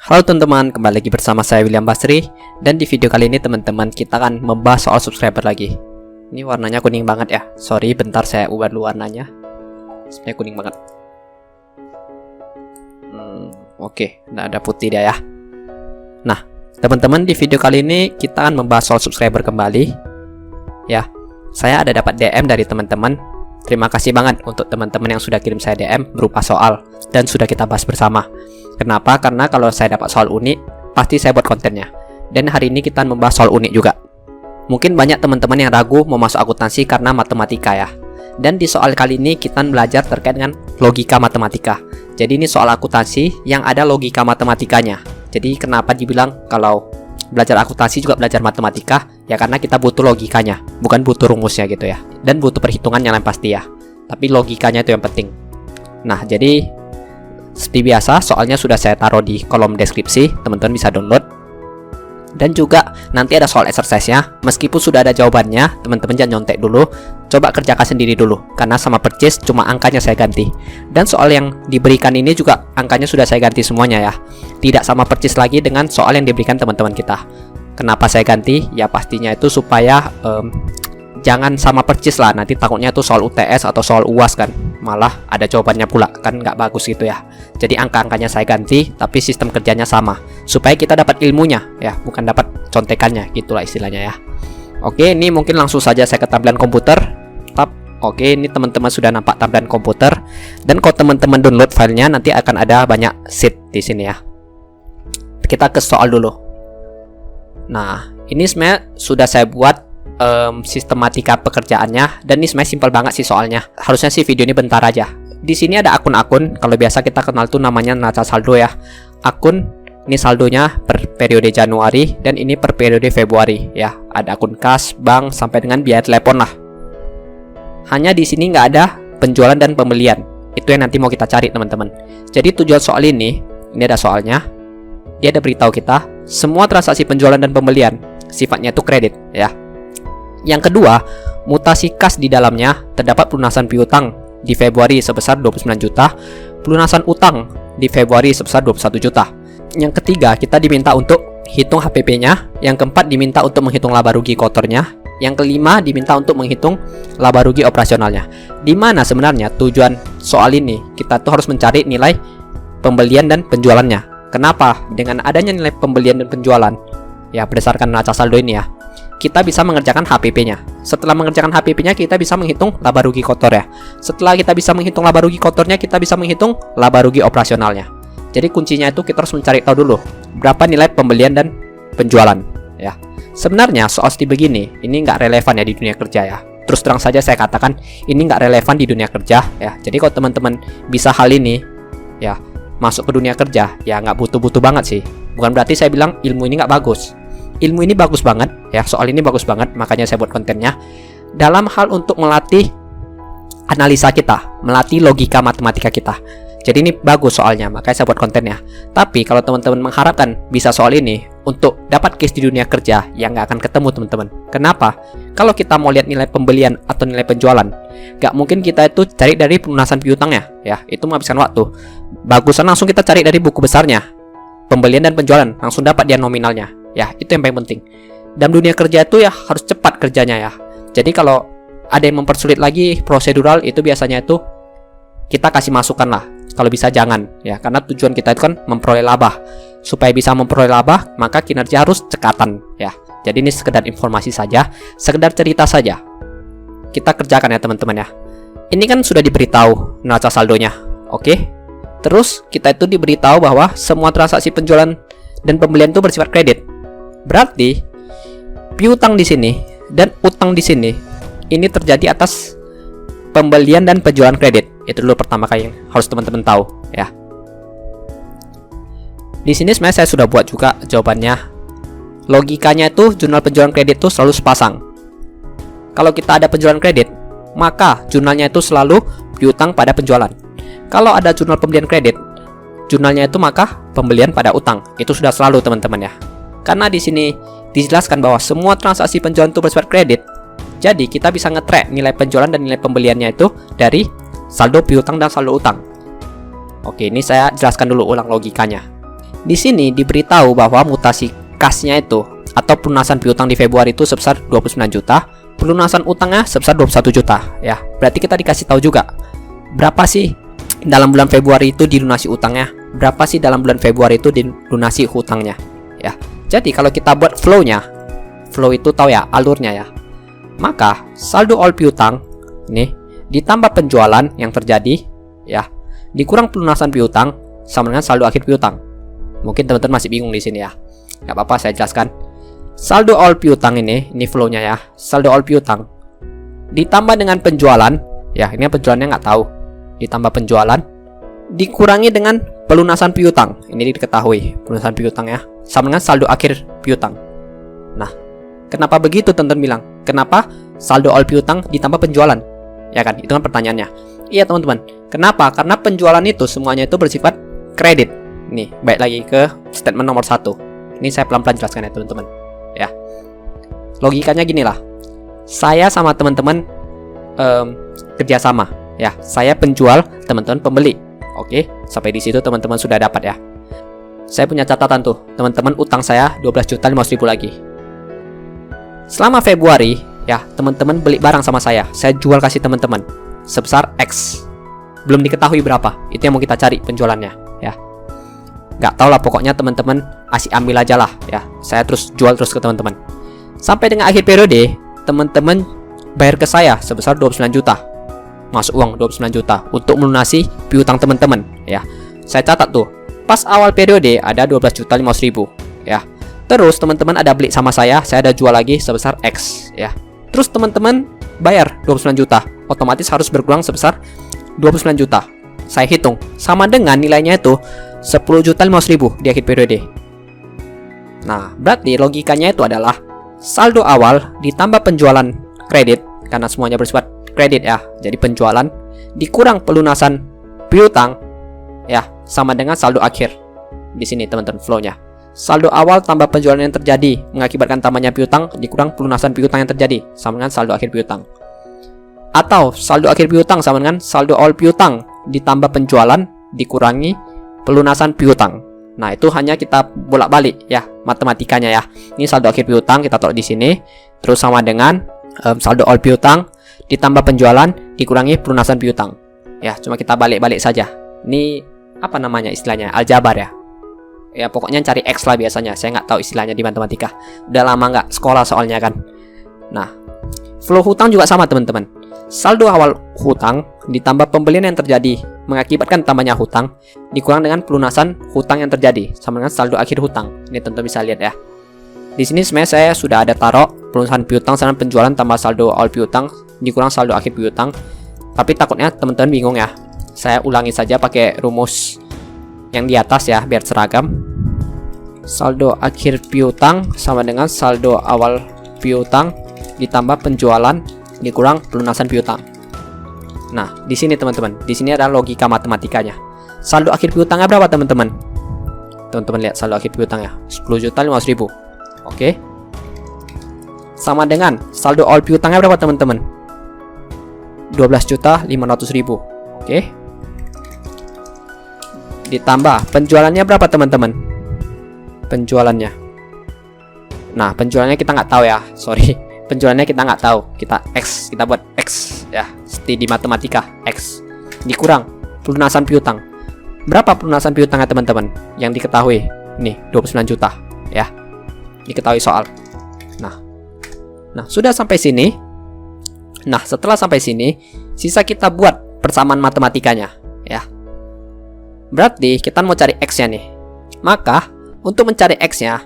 Halo teman-teman, kembali lagi bersama saya William Basri. Dan di video kali ini teman-teman kita akan membahas soal subscriber lagi. Ini warnanya kuning banget ya. Sorry, bentar saya ubah dulu warnanya. Sebenarnya kuning banget. Oke, ada putih dia ya. Nah, teman-teman di video kali ini kita akan membahas soal subscriber kembali. Ya, saya ada dapat DM dari teman-teman. Terima kasih banget untuk teman-teman yang sudah kirim saya DM berupa soal dan sudah kita bahas bersama. Kenapa? Karena kalau saya dapat soal unik, pasti saya buat kontennya. Dan hari ini kita membahas soal unik juga. Mungkin banyak teman-teman yang ragu mau masuk akuntansi karena matematika ya. Dan di soal kali ini kita belajar terkait dengan logika matematika. Jadi ini soal akuntansi yang ada logika matematikanya. Jadi kenapa dibilang kalau belajar akuntansi juga belajar matematika? Ya karena kita butuh logikanya, bukan butuh rumusnya gitu ya. Dan butuh perhitungan yang lain pasti ya. Tapi logikanya itu yang penting. Nah, jadi seperti biasa, soalnya sudah saya taruh di kolom deskripsi, teman-teman bisa download. Dan juga nanti ada soal exercise-nya. Meskipun sudah ada jawabannya, teman-teman jangan nyontek dulu. Coba kerjakan sendiri dulu, karena sama persis cuma angkanya saya ganti. Dan soal yang diberikan ini juga angkanya sudah saya ganti semuanya ya. Tidak sama persis lagi dengan soal yang diberikan teman-teman kita. Kenapa saya ganti? Ya pastinya itu supaya jangan sama persis lah, nanti takutnya itu soal UTS atau soal UAS kan, malah ada jawabannya pula, kan nggak bagus gitu ya. Jadi angka-angkanya saya ganti, tapi sistem kerjanya sama, supaya kita dapat ilmunya ya, bukan dapat contekannya, gitulah istilahnya ya. Oke, ini mungkin langsung saja saya ke tampilan komputer. Oke, ini teman-teman sudah nampak tampilan komputer, dan kalau teman-teman download filenya nanti akan ada banyak sheet di sini ya. Kita ke soal dulu. Nah, ini sebenarnya sudah saya buat sistematika pekerjaannya, dan ini sebenarnya simpel banget sih soalnya. Harusnya sih video ini bentar aja. Di sini ada akun-akun, kalau biasa kita kenal tuh namanya neraca saldo ya. Akun ini saldonya per periode Januari, dan ini per periode Februari ya. Ada akun kas, bank, sampai dengan biaya telepon lah. Hanya di sini nggak ada penjualan dan pembelian. Itu yang nanti mau kita cari teman-teman. Jadi tujuan soal ini ada soalnya. Dia ada beritahu kita semua transaksi penjualan dan pembelian sifatnya itu kredit ya. Yang kedua, mutasi kas di dalamnya terdapat pelunasan piutang di Februari sebesar 29 juta, pelunasan utang di Februari sebesar 21 juta. Yang ketiga, kita diminta untuk hitung HPP-nya. Yang keempat, diminta untuk menghitung laba rugi kotornya. Yang kelima, diminta untuk menghitung laba rugi operasionalnya. Di mana sebenarnya tujuan soal ini? Kita tuh harus mencari nilai pembelian dan penjualannya. Kenapa? Dengan adanya nilai pembelian dan penjualan, ya berdasarkan neraca saldo ini ya, kita bisa mengerjakan HPP-nya. Setelah mengerjakan HPP-nya, kita bisa menghitung laba rugi kotor ya. Setelah kita bisa menghitung laba rugi kotornya, kita bisa menghitung laba rugi operasionalnya. Jadi kuncinya itu kita harus mencari tahu dulu berapa nilai pembelian dan penjualan ya. Sebenarnya soal seperti begini, ini nggak relevan ya di dunia kerja ya. Terus terang saja saya katakan, ini nggak relevan di dunia kerja ya. Jadi kalau teman-teman bisa hal ini ya, masuk ke dunia kerja ya, nggak butuh-butuh banget sih. Bukan berarti saya bilang ilmu ini nggak bagus. Ilmu ini bagus banget ya, soal ini bagus banget, makanya saya buat kontennya. Dalam hal untuk melatih analisa kita, melatih logika matematika kita. Jadi ini bagus soalnya, makanya saya buat kontennya. Tapi kalau teman-teman mengharapkan bisa soal ini untuk dapat case di dunia kerja, ya nggak akan ketemu teman-teman. Kenapa? Kalau kita mau lihat nilai pembelian atau nilai penjualan, nggak mungkin kita itu cari dari pelunasan piutangnya ya, itu menghabiskan waktu. Bagusan langsung kita cari dari buku besarnya, pembelian dan penjualan, langsung dapat dia nominalnya. Ya, itu yang paling penting. Dalam dunia kerja itu ya harus cepat kerjanya ya. Jadi kalau ada yang mempersulit lagi prosedural, itu biasanya itu kita kasih masukan lah. Kalau bisa jangan ya, karena tujuan kita itu kan memperoleh laba. Supaya bisa memperoleh laba, maka kinerja harus cekatan ya. Jadi ini sekedar informasi saja, sekedar cerita saja. Kita kerjakan ya teman-teman ya. Ini kan sudah diberitahu neraca saldonya. Oke. Terus kita itu diberitahu bahwa semua transaksi penjualan dan pembelian itu bersifat kredit. Berarti piutang di sini dan utang di sini ini terjadi atas pembelian dan penjualan kredit. Itu dulu pertama kali yang harus teman-teman tahu ya. Di sini sebenarnya saya sudah buat juga jawabannya. Logikanya itu jurnal penjualan kredit itu selalu sepasang. Kalau kita ada penjualan kredit, maka jurnalnya itu selalu piutang pada penjualan. Kalau ada jurnal pembelian kredit, jurnalnya itu maka pembelian pada utang. Itu sudah selalu teman-teman ya. Karena di sini dijelaskan bahwa semua transaksi penjualan itu bersifat kredit. Jadi kita bisa nge-track nilai penjualan dan nilai pembeliannya itu dari saldo piutang dan saldo utang. Oke, ini saya jelaskan dulu ulang logikanya. Di sini diberitahu bahwa mutasi kasnya itu atau pelunasan piutang di Februari itu sebesar 29 juta, pelunasan utangnya sebesar 21 juta ya. Berarti kita dikasih tahu juga berapa sih dalam bulan Februari itu dilunasi utangnya, berapa sih dalam bulan Februari itu dilunasi hutangnya ya. Jadi kalau kita buat flow-nya, flow itu tahu ya alurnya ya. Maka saldo all piutang ini ditambah penjualan yang terjadi ya, dikurang pelunasan piutang sama dengan saldo akhir piutang. Mungkin teman-teman masih bingung di sini ya. Gak apa-apa, saya jelaskan. Saldo all piutang ini flow-nya ya. Saldo all piutang ditambah dengan penjualan ya, ini penjualannya nggak tahu. Ditambah penjualan dikurangi dengan pelunasan piutang. Ini diketahui pelunasan piutang ya, sama dengan saldo akhir piutang. Nah, kenapa begitu teman-teman bilang? Kenapa saldo all piutang ditambah penjualan? Ya kan, itu kan pertanyaannya. Iya teman-teman. Kenapa? Karena penjualan itu semuanya itu bersifat kredit. Nih, baik lagi ke statement nomor 1. Ini saya pelan-pelan jelaskan ya teman-teman. Ya, logikanya gini lah. Saya sama teman-teman kerjasama. Ya, saya penjual, teman-teman pembeli. Oke, sampai di situ teman-teman sudah dapat ya. Saya punya catatan tuh, teman-teman utang saya 12.500.000 lagi. Selama Februari, ya teman-teman beli barang sama saya jual kasih teman-teman sebesar X. Belum diketahui berapa. Itu yang mau kita cari penjualannya, ya. Nggak tahu lah, pokoknya teman-teman asik ambil aja lah ya. Saya terus jual terus ke teman-teman. Sampai dengan akhir periode, teman-teman bayar ke saya sebesar 29 juta. Masuk uang 29 juta untuk melunasi piutang teman-teman ya. Saya catat tuh, pas awal periode ada 12.500.000 ya. Terus teman-teman ada beli sama saya ada jual lagi sebesar X ya. Terus teman-teman bayar 29 juta, otomatis harus berkurang sebesar 29 juta. Saya hitung sama dengan nilainya itu 10.500.000 di akhir periode. Nah, berarti logikanya itu adalah saldo awal ditambah penjualan kredit, karena semuanya bersifat kredit ya. Jadi penjualan dikurang pelunasan piutang ya, sama dengan saldo akhir. Di sini teman-teman flow-nya. Saldo awal tambah penjualan yang terjadi mengakibatkan tambahnya piutang dikurang pelunasan piutang yang terjadi sama dengan saldo akhir piutang. Atau saldo akhir piutang sama dengan saldo awal piutang ditambah penjualan dikurangi pelunasan piutang. Nah, itu hanya kita bolak-balik ya matematikanya ya. Ini saldo akhir piutang kita taruh di sini, terus sama dengan saldo all piutang ditambah penjualan dikurangi pelunasan piutang. Ya, cuma kita balik-balik saja. Ini apa namanya istilahnya? Aljabar ya. Ya, pokoknya cari X lah biasanya. Saya nggak tahu istilahnya di matematika. Udah lama nggak sekolah soalnya kan. Nah, flow hutang juga sama teman-teman. Saldo awal hutang ditambah pembelian yang terjadi mengakibatkan tambahnya hutang dikurang dengan pelunasan hutang yang terjadi sama dengan saldo akhir hutang. Ini tentu bisa lihat ya. Di sini sebenarnya saya sudah ada taruh pelunasan piutang sama penjualan tambah saldo awal piutang dikurang saldo akhir piutang. Tapi takutnya teman-teman bingung ya. Saya ulangi saja pakai rumus yang di atas ya biar seragam. Saldo akhir piutang sama dengan saldo awal piutang ditambah penjualan dikurang pelunasan piutang. Nah, di sini teman-teman, di sini ada logika matematikanya. Saldo akhir piutangnya berapa teman-teman? Teman-teman lihat saldo akhir piutangnya 10.500.000. Oke. Sama dengan saldo all piutangnya berapa teman-teman? 12.500.000. Oke. Ditambah penjualannya berapa teman-teman? Penjualannya. Nah, penjualannya kita nggak tahu ya. Sorry. Penjualannya kita nggak tahu. Kita X, kita buat X ya. Seperti di matematika, X dikurang pelunasan piutang. Berapa pelunasan piutangnya teman-teman? Yang diketahui. Nih, 29 juta ya. Diketahui soal. Nah, sudah sampai sini. Nah, setelah sampai sini, sisa kita buat persamaan matematikanya ya. Berarti kita mau cari X-nya nih. Maka, untuk mencari X-nya,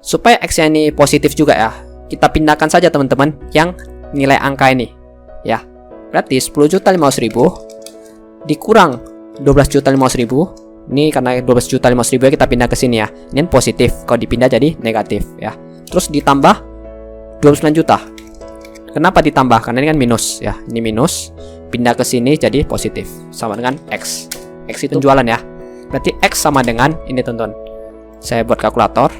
supaya X-nya ini positif juga ya, kita pindahkan saja teman-teman yang nilai angka ini ya. Berarti 10.500.000 dikurang 12.500.000. Ini karena 12.500.000 kita pindah ke sini ya. Ini positif, kalau dipindah jadi negatif ya. Terus ditambah 29 juta. Kenapa ditambah? Karena ini kan minus ya. Ini minus, pindah ke sini jadi positif sama dengan X. X itu penjualan ya. Berarti X sama dengan ini teman-teman. Saya buat kalkulator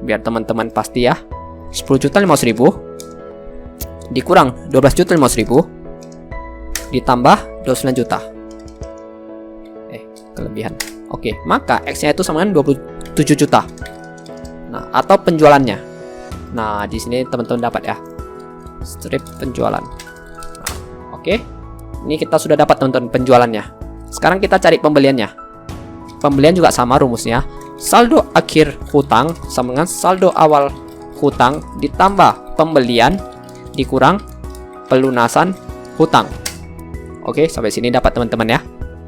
biar teman-teman pasti ya. 10.500.000 dikurang 12.500.000 ditambah 29 juta. Kelebihan. Oke, maka X-nya itu sama dengan 7 juta. Nah, atau penjualannya. Nah, di sini teman-teman dapat ya. Strip penjualan. Nah, oke. Ini kita sudah dapat teman-teman penjualannya. Sekarang kita cari pembeliannya. Pembelian juga sama rumusnya. Saldo akhir hutang sama dengan saldo awal hutang ditambah pembelian dikurang pelunasan hutang. Oke, sampai sini dapat teman-teman ya.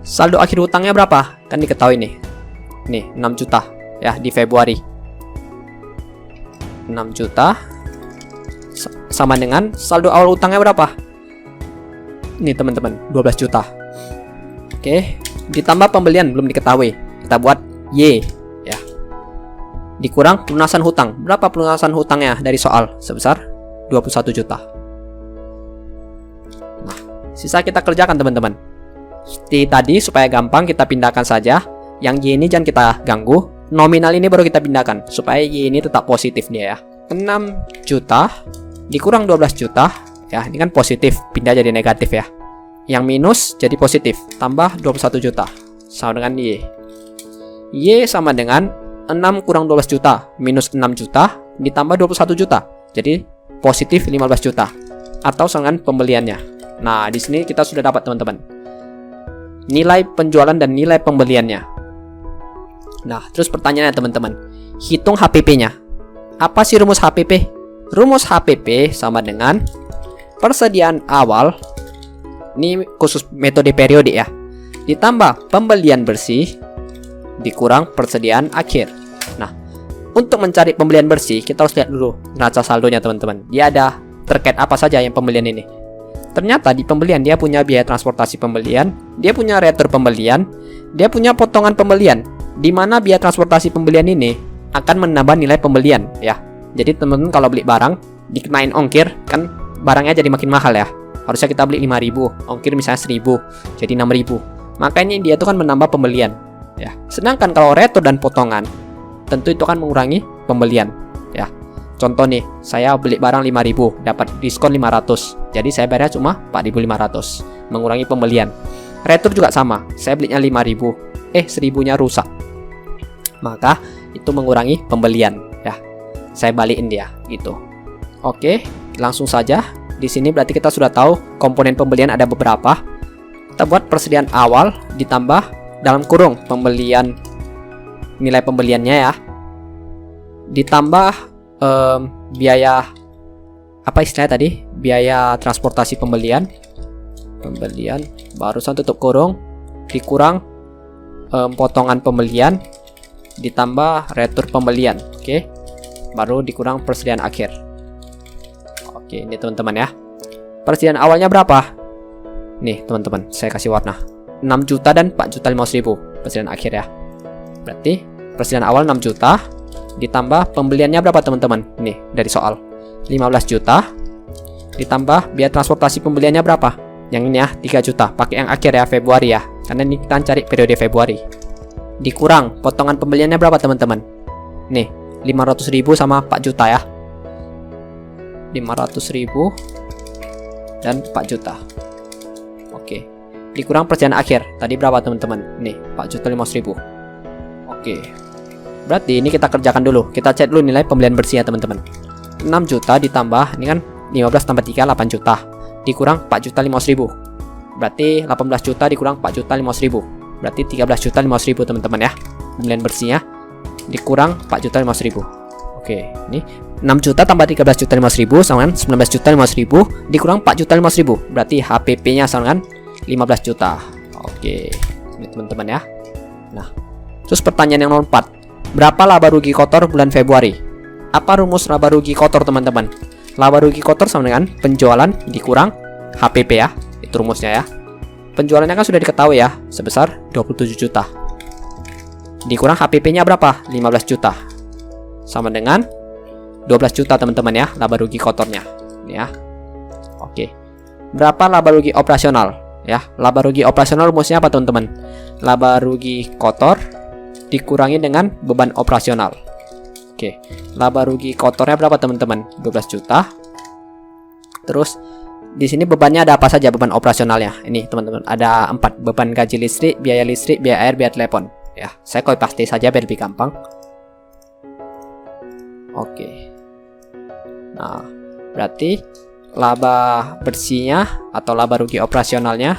Saldo akhir hutangnya berapa? Kan diketahui nih. Nih, 6 juta ya di Februari. 6 juta sama dengan saldo awal hutangnya berapa? Nih teman-teman, 12 juta. Oke, ditambah pembelian belum diketahui. Kita buat Y ya. Dikurang pelunasan hutang. Berapa pelunasan hutangnya dari soal? Sebesar 21 juta. Nah, sisa kita kerjakan teman-teman. Seperti tadi supaya gampang kita pindahkan saja. Yang Y ini jangan kita ganggu. Nominal ini baru kita pindahkan supaya Y ini tetap positif dia ya. 6 juta dikurang 12 juta ya, ini kan positif, pindah jadi negatif ya. Yang minus jadi positif, tambah 21 juta sama dengan Y. Y sama dengan 6 kurang 12 juta minus 6 juta ditambah 21 juta. Jadi positif 15 juta atau sama dengan pembeliannya. Nah, di sini kita sudah dapat teman-teman. Nilai penjualan dan nilai pembeliannya. Nah, terus pertanyaannya teman-teman, hitung HPP-nya. Apa sih rumus HPP? Rumus HPP sama dengan persediaan awal, ini khusus metode periode ya, ditambah pembelian bersih dikurang persediaan akhir. Nah, untuk mencari pembelian bersih, kita harus lihat dulu neraca saldonya teman-teman. Dia ada terkait apa saja yang pembelian ini. Ternyata di pembelian dia punya biaya transportasi pembelian, dia punya retur pembelian, dia punya potongan pembelian, di mana biaya transportasi pembelian ini akan menambah nilai pembelian ya. Jadi teman-teman kalau beli barang dikenain ongkir, kan barangnya jadi makin mahal ya. Harusnya kita beli 5.000, ongkir misalnya 1.000, jadi 6.000. Makanya dia itu kan menambah pembelian ya. Sedangkan kalau retur dan potongan, tentu itu akan mengurangi pembelian ya. Contoh nih, saya beli barang 5.000, dapat diskon 500. Jadi saya bayarnya cuma 4.500, mengurangi pembelian. Retur juga sama, saya belinya 5.000, 1.000-nya rusak. Maka itu mengurangi pembelian ya. Saya balikin dia gitu. Oke, langsung saja. Di sini berarti kita sudah tahu komponen pembelian ada beberapa. Kita buat persediaan awal ditambah dalam kurung pembelian, nilai pembeliannya ya, ditambah biaya apa istilahnya tadi, biaya transportasi pembelian barusan tutup kurung dikurang potongan pembelian ditambah retur pembelian. Oke, baru dikurang persediaan akhir. Oke, ini teman-teman ya. Persediaan awalnya berapa? Nih teman-teman, saya kasih warna 6 juta dan 4.500.000 persediaan akhir ya. Berarti persediaan awal 6 juta ditambah pembeliannya berapa teman-teman? Nih dari soal 15 juta ditambah biaya transportasi pembeliannya berapa? Yang ini ya 3 juta, pakai yang akhir ya, Februari ya, karena ini kita cari periode Februari. Dikurang potongan pembeliannya berapa teman-teman? Nih 500.000 sama 4 juta ya. 500.000 dan 4 juta. Oke, dikurang persediaan akhir tadi berapa teman-teman? Nih 4.500.000. Oke, berarti ini kita kerjakan dulu. Kita cek dulu nilai pembelian bersih ya teman-teman. 6 juta ditambah, ini kan 15 tambah 3 8 juta, dikurang 4.500.000. Berarti 18 juta dikurang 4.500.000. Berarti 13.500.000 teman-teman ya. Pembelian bersihnya dikurang 4.500.000. Oke, ini 6 juta tambah 13.500.000 sama dengan 19.500.000 dikurang 4.500.000. Berarti HPP-nya sama dengan 15 juta. Oke, ini teman-teman ya. Nah, terus pertanyaan yang nomor 4. Berapa laba rugi kotor bulan Februari? Apa rumus laba rugi kotor teman-teman? Laba rugi kotor sama dengan penjualan dikurang HPP ya. Itu rumusnya ya. Penjualannya kan sudah diketahui ya, sebesar 27 juta. Dikurang HPP-nya berapa? 15 juta. Sama dengan 12 juta teman-teman ya, laba rugi kotornya. Ini ya. Oke. Berapa laba rugi operasional? Ya, laba rugi operasional rumusnya apa teman-teman? Laba rugi kotor dikurangi dengan beban operasional. Oke. Laba rugi kotornya berapa teman-teman? 12 juta. Terus di sini bebannya ada apa saja beban operasionalnya? Ini teman-teman, ada 4. Beban gaji listrik, biaya air, biaya telepon. Ya, saya copy paste saja biar lebih gampang. Oke. Nah, berarti laba bersihnya atau laba rugi operasionalnya,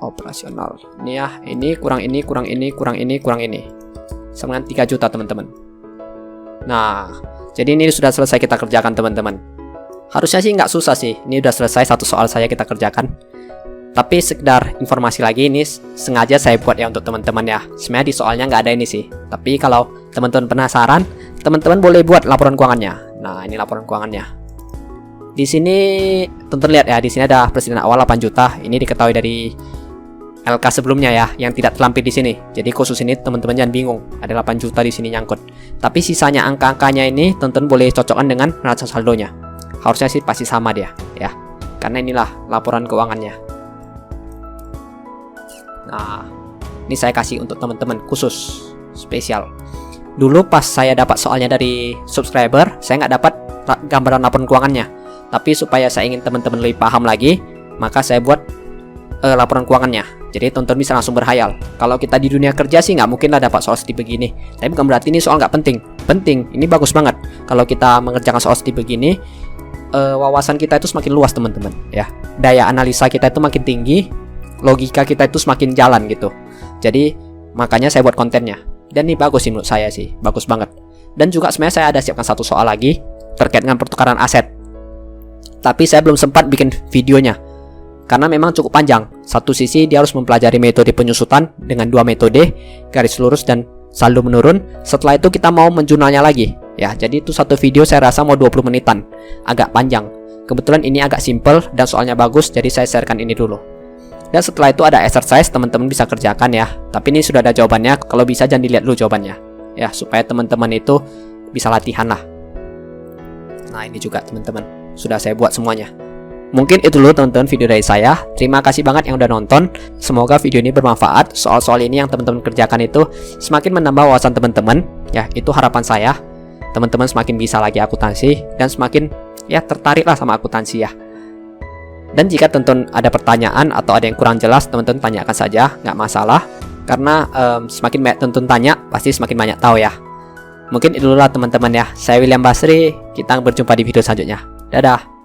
operasional ini ya, ini kurang ini, kurang ini, kurang ini, kurang ini, sama dengan 3 juta teman-teman. Nah, jadi ini sudah selesai kita kerjakan teman-teman. Harusnya sih nggak susah sih, ini udah selesai satu soal saya kita kerjakan. Tapi sekedar informasi lagi, ini sengaja saya buat ya untuk teman-teman ya. Sebenarnya di soalnya nggak ada ini sih, tapi kalau teman-teman penasaran, teman-teman boleh buat laporan keuangannya. Nah, ini laporan keuangannya. Di sini tonton lihat ya, di sini ada presiden awal 8 juta. Ini diketahui dari LK sebelumnya ya, yang tidak terlampir di sini. Jadi khusus ini teman-teman jangan bingung, ada 8 juta di sini nyangkut. Tapi sisanya angka-angkanya ini teman-teman boleh cocokkan dengan neraca saldonya. Harusnya sih pasti sama dia ya. Karena inilah laporan keuangannya. Nah, ini saya kasih untuk teman-teman khusus spesial. Dulu pas saya dapat soalnya dari subscriber, saya nggak dapat gambaran laporan keuangannya. Tapi supaya saya ingin teman-teman lebih paham lagi, maka saya buat laporan keuangannya. Jadi teman-teman bisa langsung berhayal. Kalau kita di dunia kerja sih nggak mungkin lah dapat soal seperti begini. Tapi bukan berarti ini soal nggak penting. Penting, ini bagus banget. Kalau kita mengerjakan soal seperti begini, wawasan kita itu semakin luas teman-teman ya. Daya analisa kita itu makin tinggi, logika kita itu semakin jalan gitu. Jadi makanya saya buat kontennya. Dan ini bagus sih menurut saya sih, bagus banget. Dan juga sebenarnya saya ada siapkan satu soal lagi terkait dengan pertukaran aset. Tapi saya belum sempat bikin videonya karena memang cukup panjang. Satu sisi dia harus mempelajari metode penyusutan dengan 2 metode, garis lurus dan saldo menurun. Setelah itu kita mau menjurnalnya lagi. Ya, jadi itu satu video saya rasa mau 20 menitan. Agak panjang. Kebetulan ini agak simple dan soalnya bagus, jadi saya sharekan ini dulu. Dan setelah itu ada exercise, teman-teman bisa kerjakan ya. Tapi ini sudah ada jawabannya, kalau bisa jangan dilihat dulu jawabannya. Ya, supaya teman-teman itu bisa latihan lah. Nah, ini juga teman-teman, sudah saya buat semuanya. Mungkin itu dulu teman-teman video dari saya. Terima kasih banget yang udah nonton. Semoga video ini bermanfaat. Soal-soal ini yang teman-teman kerjakan itu semakin menambah wawasan teman-teman. Ya, itu harapan saya. Teman-teman semakin bisa lagi akuntansi dan semakin ya tertarik lah sama akuntansi ya. Dan jika teman-teman ada pertanyaan atau ada yang kurang jelas, teman-teman tanyakan saja, nggak masalah. Karena semakin banyak teman-teman tanya, pasti semakin banyak tahu ya. Mungkin itu dulu lah teman-teman ya. Saya William Basri, kita berjumpa di video selanjutnya. Dadah.